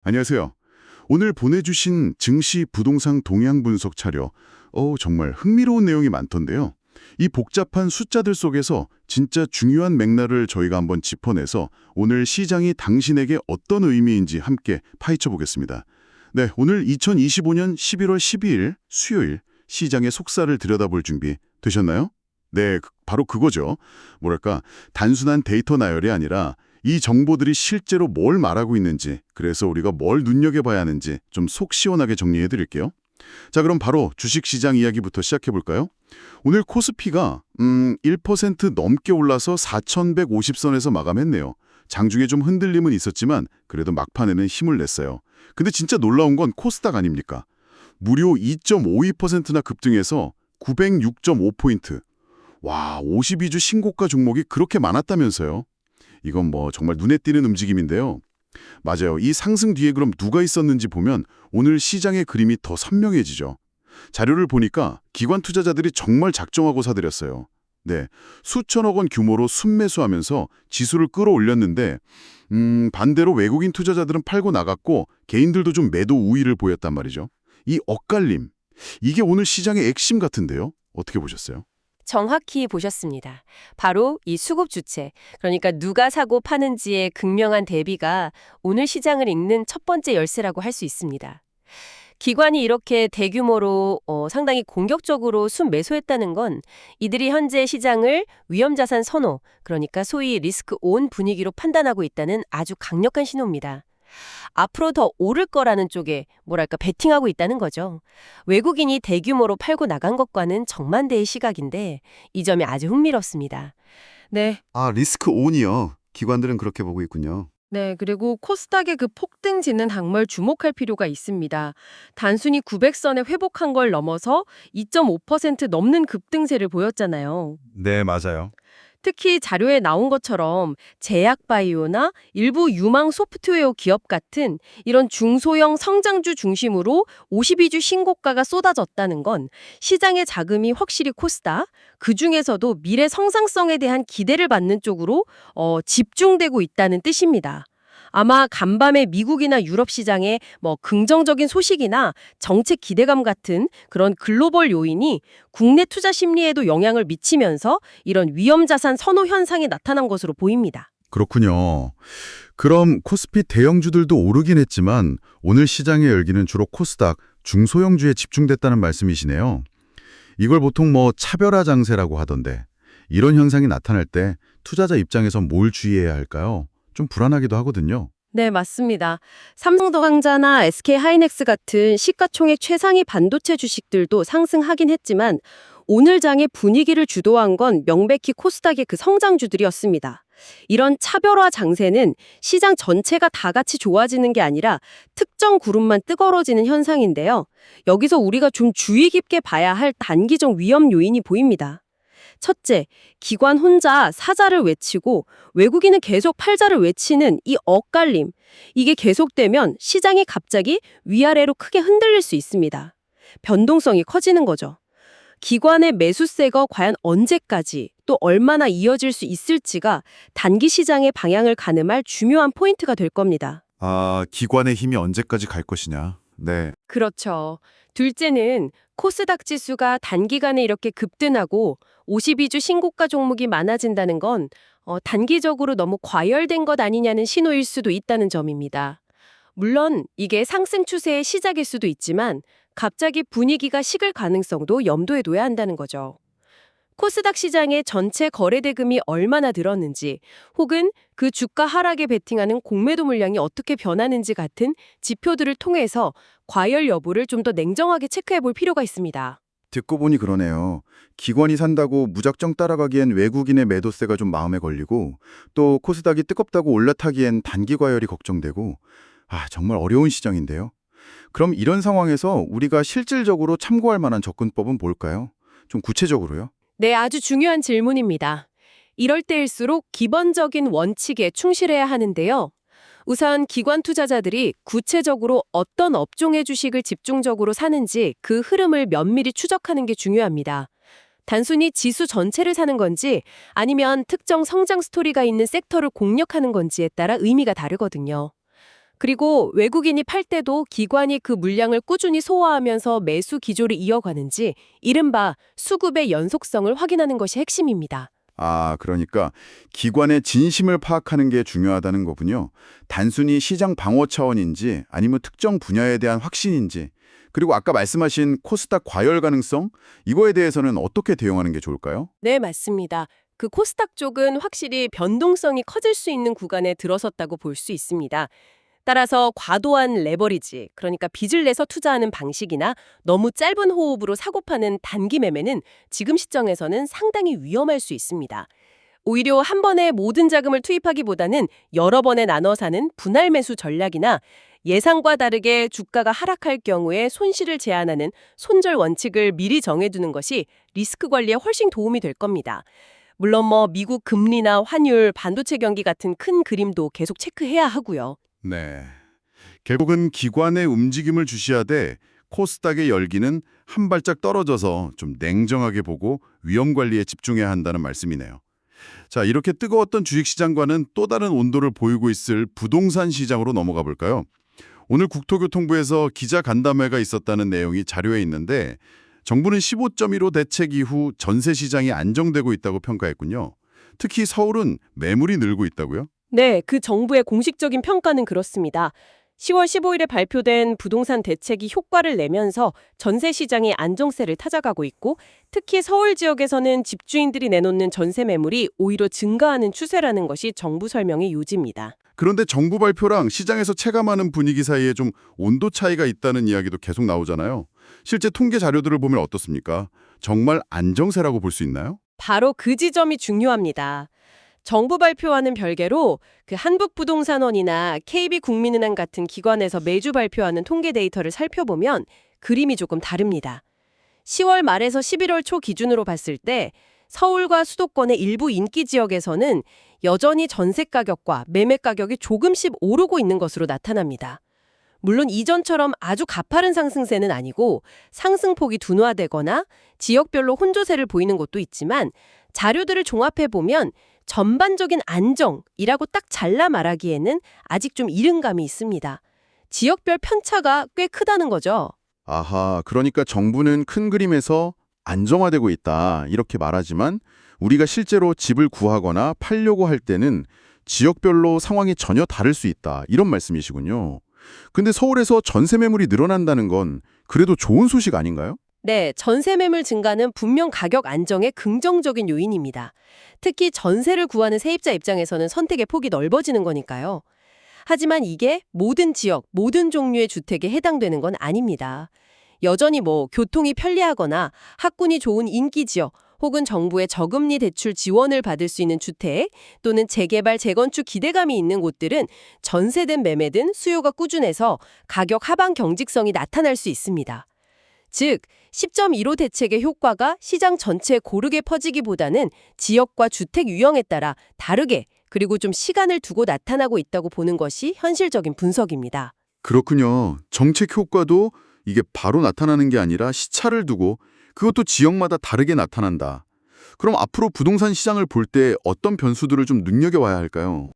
안녕하세요. 오늘 보내주신 증시 부동산 동향 분석 자료, 정말 흥미로운 내용이 많던데요. 이 복잡한 숫자들 속에서 진짜 중요한 맥락을 저희가 한번 짚어내서 오늘 시장이 당신에게 어떤 의미인지 함께 파헤쳐 보겠습니다. 네, 오늘 2025년 11월 12일 수요일 시장의 속살을 들여다볼 준비 되셨나요? 네, 바로 그거죠. 뭐랄까, 단순한 데이터 나열이 아니라 이 정보들이 실제로 뭘 말하고 있는지, 그래서 우리가 뭘 눈여겨봐야 하는지 좀 속 시원하게 정리해 드릴게요. 자, 그럼 바로 주식시장 이야기부터 시작해 볼까요? 오늘 코스피가 1% 넘게 올라서 4,150선에서 마감했네요. 장중에 좀 흔들림은 있었지만 그래도 막판에는 힘을 냈어요. 근데 진짜 놀라운 건 코스닥 아닙니까? 무려 2.52%나 급등해서 906.5포인트. 와, 52주 신고가 종목이 그렇게 많았다면서요. 이건 뭐 정말 눈에 띄는 움직임인데요. 맞아요. 이 상승 뒤에 그럼 누가 있었는지 보면 오늘 시장의 그림이 더 선명해지죠. 자료를 보니까 기관 투자자들이 정말 작정하고 사들였어요. 네, 수천억 원 규모로 순매수하면서 지수를 끌어올렸는데 반대로 외국인 투자자들은 팔고 나갔고 개인들도 좀 매도 우위를 보였단 말이죠. 이 엇갈림, 이게 오늘 시장의 핵심 같은데요. 어떻게 보셨어요? 정확히 보셨습니다. 바로 이 수급 주체, 그러니까 누가 사고 파는지의 극명한 대비가 오늘 시장을 읽는 첫 번째 열쇠라고 할 수 있습니다. 기관이 이렇게 대규모로 상당히 공격적으로 순매수했다는 건 이들이 현재 시장을 위험자산 선호, 그러니까 소위 리스크 온 분위기로 판단하고 있다는 아주 강력한 신호입니다. 앞으로 더 오를 거라는 쪽에 뭐랄까 베팅하고 있다는 거죠. 외국인이 대규모로 팔고 나간 것과는 정반대의 시각인데 이 점이 아주 흥미롭습니다. 네. 아, 리스크 온이요. 기관들은 그렇게 보고 있군요. 네, 그리고 코스닥의 그 폭등지는 정말 주목할 필요가 있습니다. 단순히 900선에 회복한 걸 넘어서 2.5% 넘는 급등세를 보였잖아요. 네, 맞아요. 특히 자료에 나온 것처럼 제약바이오나 일부 유망 소프트웨어 기업 같은 이런 중소형 성장주 중심으로 52주 신고가가 쏟아졌다는 건 시장의 자금이 확실히 코스닥, 그중에서도 미래 성장성에 대한 기대를 받는 쪽으로 집중되고 있다는 뜻입니다. 아마 간밤에 미국이나 유럽 시장에 긍정적인 소식이나 정책 기대감 같은 그런 글로벌 요인이 국내 투자 심리에도 영향을 미치면서 이런 위험자산 선호 현상이 나타난 것으로 보입니다. 그렇군요. 그럼 코스피 대형주들도 오르긴 했지만 오늘 시장의 열기는 주로 코스닥, 중소형주에 집중됐다는 말씀이시네요. 이걸 보통 차별화 장세라고 하던데 이런 현상이 나타날 때 투자자 입장에서 뭘 주의해야 할까요? 좀 불안하기도 하거든요. 네, 맞습니다. 삼성전자나 SK하이닉스 같은 시가총액 최상위 반도체 주식들도 상승하긴 했지만 오늘 장의 분위기를 주도한 건 명백히 코스닥의 그 성장주들이었습니다. 이런 차별화 장세는 시장 전체가 다 같이 좋아지는 게 아니라 특정 그룹만 뜨거워지는 현상인데요. 여기서 우리가 좀 주의 깊게 봐야 할 단기적 위험 요인이 보입니다. 첫째, 기관 혼자 사자를 외치고 외국인은 계속 팔자를 외치는 이 엇갈림. 이게 계속되면 시장이 갑자기 위아래로 크게 흔들릴 수 있습니다. 변동성이 커지는 거죠. 기관의 매수세가 과연 언제까지 또 얼마나 이어질 수 있을지가 단기 시장의 방향을 가늠할 중요한 포인트가 될 겁니다. 아, 기관의 힘이 언제까지 갈 것이냐. 네. 그렇죠. 둘째는 코스닥 지수가 단기간에 이렇게 급등하고 52주 신고가 종목이 많아진다는 건 단기적으로 너무 과열된 것 아니냐는 신호일 수도 있다는 점입니다. 물론 이게 상승 추세의 시작일 수도 있지만 갑자기 분위기가 식을 가능성도 염두에 둬야 한다는 거죠. 코스닥 시장의 전체 거래 대금이 얼마나 늘었는지 혹은 그 주가 하락에 베팅하는 공매도 물량이 어떻게 변하는지 같은 지표들을 통해서 과열 여부를 좀 더 냉정하게 체크해 볼 필요가 있습니다. 듣고 보니 그러네요. 기관이 산다고 무작정 따라가기엔 외국인의 매도세가 좀 마음에 걸리고 또 코스닥이 뜨겁다고 올라타기엔 단기 과열이 걱정되고 정말 어려운 시장인데요. 그럼 이런 상황에서 우리가 실질적으로 참고할 만한 접근법은 뭘까요? 좀 구체적으로요. 네, 아주 중요한 질문입니다. 이럴 때일수록 기본적인 원칙에 충실해야 하는데요. 우선 기관 투자자들이 구체적으로 어떤 업종의 주식을 집중적으로 사는지 그 흐름을 면밀히 추적하는 게 중요합니다. 단순히 지수 전체를 사는 건지 아니면 특정 성장 스토리가 있는 섹터를 공략하는 건지에 따라 의미가 다르거든요. 그리고 외국인이 팔 때도 기관이 그 물량을 꾸준히 소화하면서 매수 기조를 이어가는지 이른바 수급의 연속성을 확인하는 것이 핵심입니다. 아, 그러니까 기관의 진심을 파악하는 게 중요하다는 거군요. 단순히 시장 방어 차원인지 아니면 특정 분야에 대한 확신인지, 그리고 아까 말씀하신 코스닥 과열 가능성, 이거에 대해서는 어떻게 대응하는 게 좋을까요? 네, 맞습니다. 그 코스닥 쪽은 확실히 변동성이 커질 수 있는 구간에 들어섰다고 볼 수 있습니다. 따라서 과도한 레버리지, 그러니까 빚을 내서 투자하는 방식이나 너무 짧은 호흡으로 사고 파는 단기 매매는 지금 시점에서는 상당히 위험할 수 있습니다. 오히려 한 번에 모든 자금을 투입하기보다는 여러 번에 나눠 사는 분할 매수 전략이나 예상과 다르게 주가가 하락할 경우에 손실을 제한하는 손절 원칙을 미리 정해두는 것이 리스크 관리에 훨씬 도움이 될 겁니다. 물론 미국 금리나 환율, 반도체 경기 같은 큰 그림도 계속 체크해야 하고요. 네. 결국은 기관의 움직임을 주시하되 코스닥의 열기는 한 발짝 떨어져서 좀 냉정하게 보고 위험 관리에 집중해야 한다는 말씀이네요. 자, 이렇게 뜨거웠던 주식시장과는 또 다른 온도를 보이고 있을 부동산 시장으로 넘어가 볼까요? 오늘 국토교통부에서 기자 간담회가 있었다는 내용이 자료에 있는데 정부는 15.15 대책 이후 전세 시장이 안정되고 있다고 평가했군요. 특히 서울은 매물이 늘고 있다고요? 네, 그 정부의 공식적인 평가는 그렇습니다. 10월 15일에 발표된 부동산 대책이 효과를 내면서 전세 시장이 안정세를 타져가고 있고 특히 서울 지역에서는 집주인들이 내놓는 전세 매물이 오히려 증가하는 추세라는 것이 정부 설명의 요지입니다. 그런데 정부 발표랑 시장에서 체감하는 분위기 사이에 좀 온도 차이가 있다는 이야기도 계속 나오잖아요. 실제 통계 자료들을 보면 어떻습니까? 정말 안정세라고 볼 수 있나요? 바로 그 지점이 중요합니다. 정부 발표와는 별개로 그 한국부동산원이나 KB국민은행 같은 기관에서 매주 발표하는 통계 데이터를 살펴보면 그림이 조금 다릅니다. 10월 말에서 11월 초 기준으로 봤을 때 서울과 수도권의 일부 인기 지역에서는 여전히 전세 가격과 매매 가격이 조금씩 오르고 있는 것으로 나타납니다. 물론 이전처럼 아주 가파른 상승세는 아니고 상승폭이 둔화되거나 지역별로 혼조세를 보이는 곳도 있지만 자료들을 종합해보면 전반적인 안정이라고 딱 잘라 말하기에는 아직 좀 이른 감이 있습니다. 지역별 편차가 꽤 크다는 거죠. 아하, 그러니까 정부는 큰 그림에서 안정화되고 있다 이렇게 말하지만 우리가 실제로 집을 구하거나 팔려고 할 때는 지역별로 상황이 전혀 다를 수 있다 이런 말씀이시군요. 근데 서울에서 전세 매물이 늘어난다는 건 그래도 좋은 소식 아닌가요? 네, 전세 매물 증가는 분명 가격 안정의 긍정적인 요인입니다. 특히 전세를 구하는 세입자 입장에서는 선택의 폭이 넓어지는 거니까요. 하지만 이게 모든 지역, 모든 종류의 주택에 해당되는 건 아닙니다. 여전히 교통이 편리하거나 학군이 좋은 인기 지역, 혹은 정부의 저금리 대출 지원을 받을 수 있는 주택 또는 재개발, 재건축 기대감이 있는 곳들은 전세든 매매든 수요가 꾸준해서 가격 하방 경직성이 나타날 수 있습니다. 즉, 10.15 대책의 효과가 시장 전체에 고르게 퍼지기보다는 지역과 주택 유형에 따라 다르게 그리고 좀 시간을 두고 나타나고 있다고 보는 것이 현실적인 분석입니다. 그렇군요. 정책 효과도 이게 바로 나타나는 게 아니라 시차를 두고 그것도 지역마다 다르게 나타난다. 그럼 앞으로 부동산 시장을 볼 때 어떤 변수들을 좀 눈여겨봐야 할까요?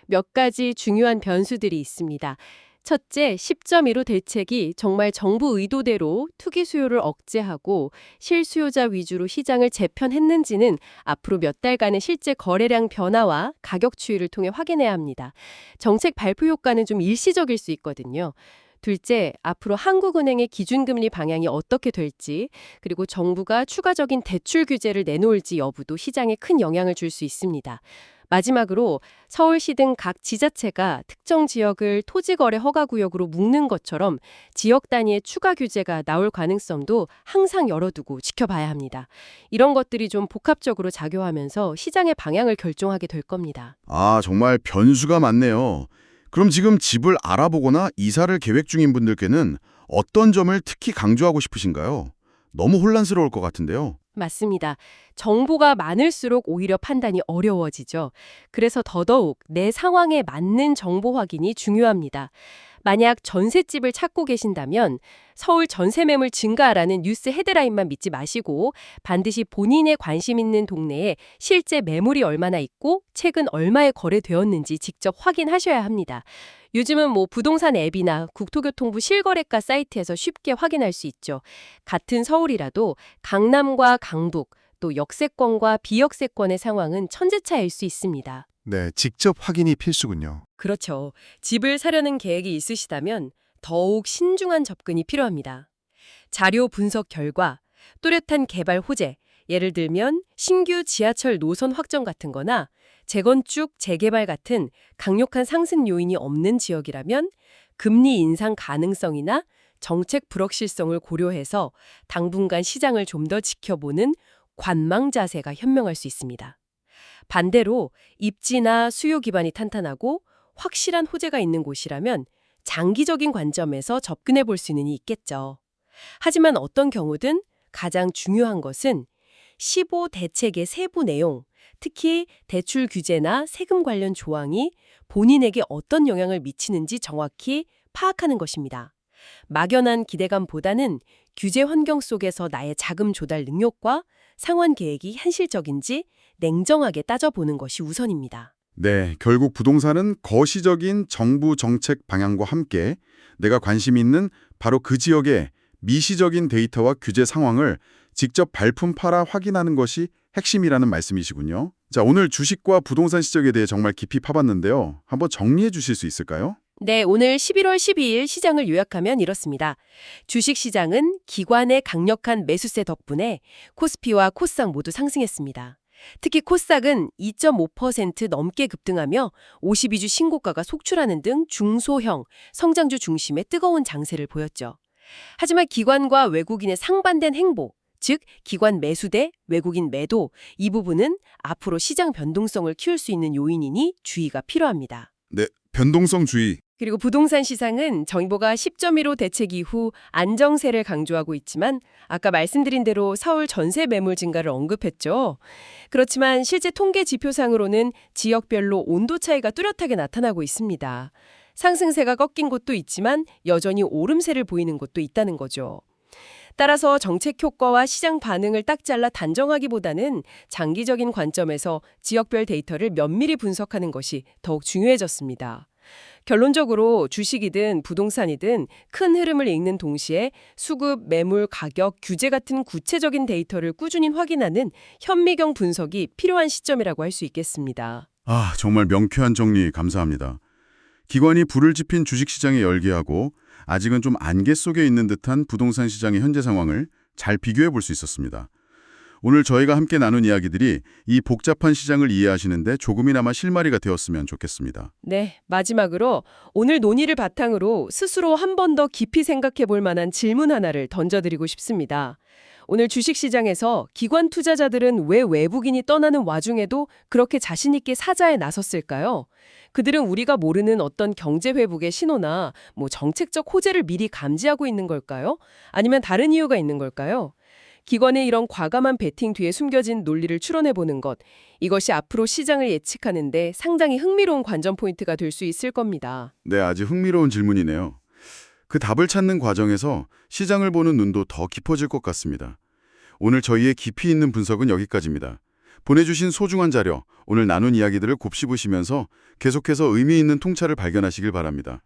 몇 가지 중요한 변수들이 있습니다. 첫째, 10.15 대책이 정말 정부 의도대로 투기 수요를 억제하고 실수요자 위주로 시장을 재편했는지는 앞으로 몇 달간의 실제 거래량 변화와 가격 추이를 통해 확인해야 합니다. 정책 발표 효과는 좀 일시적일 수 있거든요. 둘째, 앞으로 한국은행의 기준금리 방향이 어떻게 될지, 그리고 정부가 추가적인 대출 규제를 내놓을지 여부도 시장에 큰 영향을 줄 수 있습니다. 마지막으로 서울시 등 각 지자체가 특정 지역을 토지거래 허가구역으로 묶는 것처럼 지역 단위의 추가 규제가 나올 가능성도 항상 열어두고 지켜봐야 합니다. 이런 것들이 좀 복합적으로 작용하면서 시장의 방향을 결정하게 될 겁니다. 아, 정말 변수가 많네요. 그럼 지금 집을 알아보거나 이사를 계획 중인 분들께는 어떤 점을 특히 강조하고 싶으신가요? 너무 혼란스러울 것 같은데요. 맞습니다. 정보가 많을수록 오히려 판단이 어려워지죠. 그래서 더더욱 내 상황에 맞는 정보 확인이 중요합니다. 만약 전셋집을 찾고 계신다면 서울 전세 매물 증가라는 뉴스 헤드라인만 믿지 마시고 반드시 본인의 관심 있는 동네에 실제 매물이 얼마나 있고 최근 얼마에 거래되었는지 직접 확인하셔야 합니다. 요즘은 부동산 앱이나 국토교통부 실거래가 사이트에서 쉽게 확인할 수 있죠. 같은 서울이라도 강남과 강북, 또 역세권과 비역세권의 상황은 천재차일 수 있습니다. 네, 직접 확인이 필수군요. 그렇죠. 집을 사려는 계획이 있으시다면 더욱 신중한 접근이 필요합니다. 자료 분석 결과, 뚜렷한 개발 호재, 예를 들면 신규 지하철 노선 확정 같은 거나 재건축, 재개발 같은 강력한 상승 요인이 없는 지역이라면 금리 인상 가능성이나 정책 불확실성을 고려해서 당분간 시장을 좀 더 지켜보는 관망 자세가 현명할 수 있습니다. 반대로 입지나 수요 기반이 탄탄하고 확실한 호재가 있는 곳이라면 장기적인 관점에서 접근해 볼 수는 있겠죠. 하지만 어떤 경우든 가장 중요한 것은 15 대책의 세부 내용, 특히 대출 규제나 세금 관련 조항이 본인에게 어떤 영향을 미치는지 정확히 파악하는 것입니다. 막연한 기대감보다는 규제 환경 속에서 나의 자금 조달 능력과 상환 계획이 현실적인지 냉정하게 따져보는 것이 우선입니다. 네, 결국 부동산은 거시적인 정부 정책 방향과 함께 내가 관심 있는 바로 그 지역의 미시적인 데이터와 규제 상황을 직접 발품 팔아 확인하는 것이 핵심이라는 말씀이시군요. 자, 오늘 주식과 부동산 시적에 대해 정말 깊이 파봤는데요. 한번 정리해 주실 수 있을까요? 네, 오늘 11월 12일 시장을 요약하면 이렇습니다. 주식시장은 기관의 강력한 매수세 덕분에 코스피와 코스닥 모두 상승했습니다. 특히 코스닥은 2.5% 넘게 급등하며 52주 신고가가 속출하는 등 중소형, 성장주 중심의 뜨거운 장세를 보였죠. 하지만 기관과 외국인의 상반된 행보, 즉 기관 매수 대 외국인 매도, 이 부분은 앞으로 시장 변동성을 키울 수 있는 요인이니 주의가 필요합니다. 네, 변동성주의. 그리고 부동산 시장은 정부가 10.15 대책 이후 안정세를 강조하고 있지만 아까 말씀드린 대로 서울 전세 매물 증가를 언급했죠. 그렇지만 실제 통계 지표상으로는 지역별로 온도 차이가 뚜렷하게 나타나고 있습니다. 상승세가 꺾인 곳도 있지만 여전히 오름세를 보이는 곳도 있다는 거죠. 따라서 정책 효과와 시장 반응을 딱 잘라 단정하기보다는 장기적인 관점에서 지역별 데이터를 면밀히 분석하는 것이 더욱 중요해졌습니다. 결론적으로 주식이든 부동산이든 큰 흐름을 읽는 동시에 수급, 매물, 가격, 규제 같은 구체적인 데이터를 꾸준히 확인하는 현미경 분석이 필요한 시점이라고 할 수 있겠습니다. 아, 정말 명쾌한 정리 감사합니다. 기관이 불을 지핀 주식시장에 열기하고 아직은 좀 안개 속에 있는 듯한 부동산 시장의 현재 상황을 잘 비교해 볼 수 있었습니다. 오늘 저희가 함께 나눈 이야기들이 이 복잡한 시장을 이해하시는데 조금이나마 실마리가 되었으면 좋겠습니다. 네, 마지막으로 오늘 논의를 바탕으로 스스로 한 번 더 깊이 생각해 볼 만한 질문 하나를 던져드리고 싶습니다. 오늘 주식시장에서 기관 투자자들은 왜 외국인이 떠나는 와중에도 그렇게 자신 있게 사자에 나섰을까요? 그들은 우리가 모르는 어떤 경제 회복의 신호나 정책적 호재를 미리 감지하고 있는 걸까요? 아니면 다른 이유가 있는 걸까요? 기관의 이런 과감한 베팅 뒤에 숨겨진 논리를 추론해보는 것, 이것이 앞으로 시장을 예측하는 데 상당히 흥미로운 관전 포인트가 될 수 있을 겁니다. 네, 아주 흥미로운 질문이네요. 그 답을 찾는 과정에서 시장을 보는 눈도 더 깊어질 것 같습니다. 오늘 저희의 깊이 있는 분석은 여기까지입니다. 보내주신 소중한 자료, 오늘 나눈 이야기들을 곱씹으시면서 계속해서 의미 있는 통찰을 발견하시길 바랍니다.